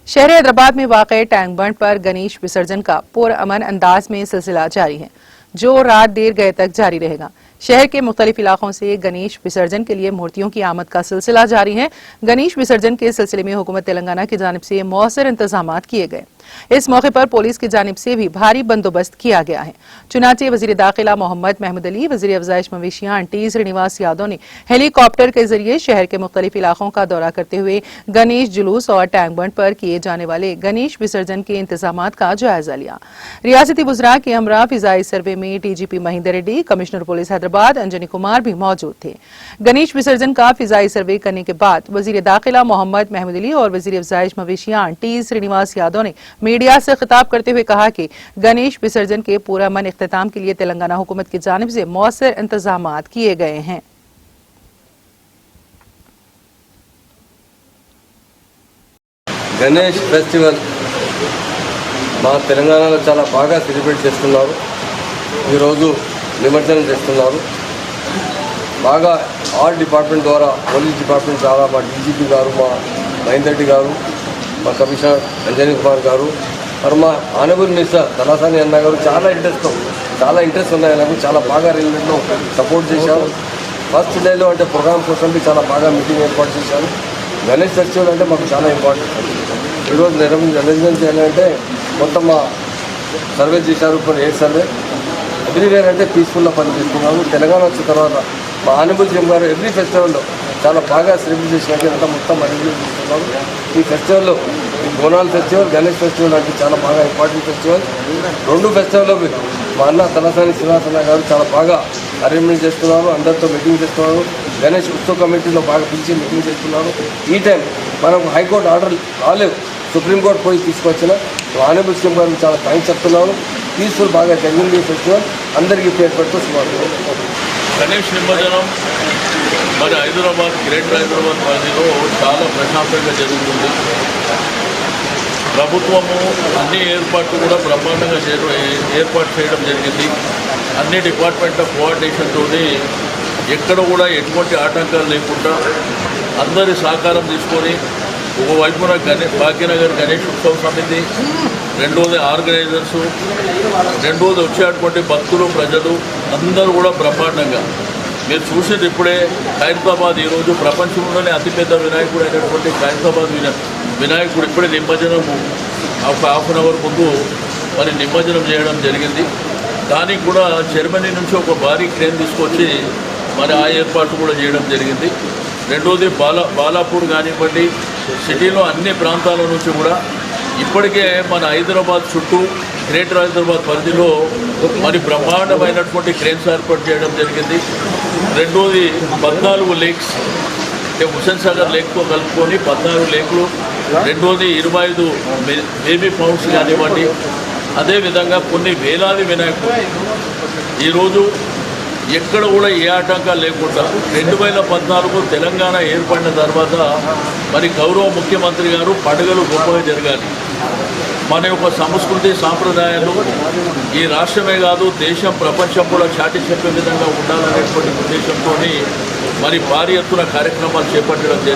शहर हैदराबाद में वाक़ टैंक बंड पर गणेश विसर्जन का पुरअमन अंदाज में सिलसिला जारी है, जो रात देर गए तक जारी रहेगा। शहर के मुख्तलिफ इलाकों से गणेश विसर्जन के लिए मूर्तियों की आमद का सिलसिला जारी है। गणेश विसर्जन के सिलसिले में हुकूमत तेलंगाना की जानिब से मौसर इंतजाम किए गए। इस मौके पर पुलिस की जानिब से भी भारी बंदोबस्त किया गया है। चुनाचे वजीर दाखिला मोहम्मद महमूद अली, वजीर अफजाइश मवेशियां टी श्रीनिवास यादव ने हेलीकॉप्टर के जरिए शहर के मुख्तलिफ इलाकों का दौरा करते हुए गणेश जुलूस और टैंक बंड पर किए जाने वाले गणेश विसर्जन के इंतजाम का जायजा लिया। रियासती वज़रा के हमरा फिजाई सर्वे में TGP Mahinder Reddy, commissioner police Hyderabad Anjani Kumar भी मौजूद थे। गणेश विसर्जन का फिजाई सर्वे करने के बाद वजीर दाखिला मोहम्मद महमूद अली और वजीर अफजाइश मवेशियां टी श्रीनिवास यादव ने मीडिया से खिताब करते हुए कहा कि गणेश विसर्जन के पुरअमन इख्तिताम के लिए तेलंगाना हुकूमत की जानिब से मौसर इंतजाम किए गए हैं। గణేష్ ఫెస్టివల్ మా తెలంగాణలో చాలా బాగా సెలబ్రేట్ చేస్తున్నారు। ఈరోజు నిమజ్జనం చేస్తున్నారు। బాగా ఆల్ డిపార్ట్మెంట్ ద్వారా పోలీస్ డిపార్ట్మెంట్ ద్వారా మా DGP గారు, మా మహేందర్ రెడ్డి గారు, మా కమిషనర్ అంజనీ కుమార్ గారు, మరి మా ఆనబుల్ మినిస్టర్ తలసాని అన్న గారు చాలా ఇంట్రెస్ట్ ఉన్నాయి నాకు, చాలా బాగా రైల్వేలో సపోర్ట్ చేశారు। ఫస్ట్ డేలో అంటే ప్రోగ్రామ్ కోసం చాలా బాగా మీటింగ్ ఏర్పాటు చేశారు। గణేష్ ఫెస్టివల్ అంటే మాకు చాలా ఇంపార్టెంట్। ఈరోజు నిమజ్జనం చేయాలంటే మొత్తం మా సర్వే చేశారు, ఇప్పుడు ఎయిర్ సర్వే ఎవ్రీవేర్ అంటే పీస్ఫుల్గా పనిచేస్తున్నాము। తెలంగాణ వచ్చిన తర్వాత మా ఆనబుల్ సీఎం గారు ఎవ్రీ ఫెస్టివల్లో చాలా బాగా సెలబ్రేట్ చేసినట్టు అంతా మొత్తం అరేంజ్మెంట్ చేస్తున్నాము। ఈ ఫెస్టివల్లో ఈ బోనాల్ ఫెస్టివల్, గణేష్ ఫెస్టివల్ అంటే చాలా బాగా ఇంపార్టెంట్ ఫెస్టివల్। రెండు ఫెస్టివల్లో మా అన్న తలసాని శ్రీనివాస్ అన్న గారు చాలా బాగా అరేంజ్మెంట్ చేస్తున్నారు, అందరితో మీటింగ్ చేస్తున్నారు। గణేష్ ఉత్సవ కమిటీలో బాగా పిలిచి మీటింగ్ చేస్తున్నారు। ఈ టైం మనకు హైకోర్టు ఆర్డర్ రాలేవు, సుప్రీంకోర్టు పోయి తీసుకొచ్చిన ఆనబుల్ సీఎం గారు చాలా థ్యాంక్స్ చెప్తున్నాను। పీస్ఫుల్ బాగా జరిగింది ఫెస్టివల్, అందరికీ పేరు పెడుతూ శుభాకాంక్షలు। గణేష్ నిమజ్జనం మన హైదరాబాద్, గ్రేటర్ హైదరాబాద్ పరిధిలో చాలా ప్రశాంతంగా జరుగుతుంది। ప్రభుత్వము అన్ని ఏర్పాట్లు కూడా బ్రహ్మాండంగా ఏర్పాటు చేయడం జరిగింది। అన్ని డిపార్ట్మెంట్ల కోఆర్డినేషన్తో ఎక్కడ కూడా ఎటువంటి ఆటంకాలు లేకుండా అందరి సహకారం తీసుకొని ఒకవైపున భాగ్యనగర్ గణేష్ ఉత్సవ సమితి, రెండోది ఆర్గనైజర్సు, రెండోది వచ్చేటువంటి భక్తులు, ప్రజలు అందరూ కూడా బ్రహ్మాండంగా మీరు చూసేది ఇప్పుడే ఖైరతాబాద్ ఈరోజు ప్రపంచంలోనే అతిపెద్ద వినాయకుడు అయినటువంటి ఖైరతాబాద్ వినాయకుడు ఇప్పుడే నిమజ్జనము ఒక హాఫ్ అన్ అవర్ ముందు మరి నిమజ్జనం చేయడం జరిగింది। దానికి కూడా జర్మనీ నుంచి ఒక భారీ క్రేన్ తీసుకొచ్చి మరి ఆ ఏర్పాట్లు కూడా చేయడం జరిగింది। రెండోది బాలాపూర్ కానివ్వండి, సిటీలో అన్ని ప్రాంతాల నుంచి కూడా ఇప్పటికే మన హైదరాబాద్ చుట్టూ గ్రేటర్ హైదరాబాద్ పరిధిలో మరి బ్రహ్మాండమైనటువంటి క్రేన్స్ ఏర్పాటు చేయడం జరిగింది। రెండోది 14 లేక్స్ అంటే హుస్సేన్ సాగర్ లేక్తో కలుపుకొని 14 లేకులు, రెండోది 25 బేబీ పౌండ్స్ కానివ్వండి, అదేవిధంగా కొన్ని వేలాది వినాయకులు ఈరోజు ఎక్కడ కూడా ఏ ఆటంకాలు లేకుండా 2014 తెలంగాణ ఏర్పడిన తర్వాత మరి గౌరవ ముఖ్యమంత్రి గారు పండుగలు గొప్పగా జరగాలి, మన యొక్క సంస్కృతి సాంప్రదాయాలు ఈ రాష్ట్రమే కాదు దేశం ప్రపంచం కూడా చాటి చెప్పే విధంగా ఉండాలనేటువంటి ఉద్దేశంతో మరి భారీ ఎత్తున కార్యక్రమాలు చేపట్టడం జరిగింది।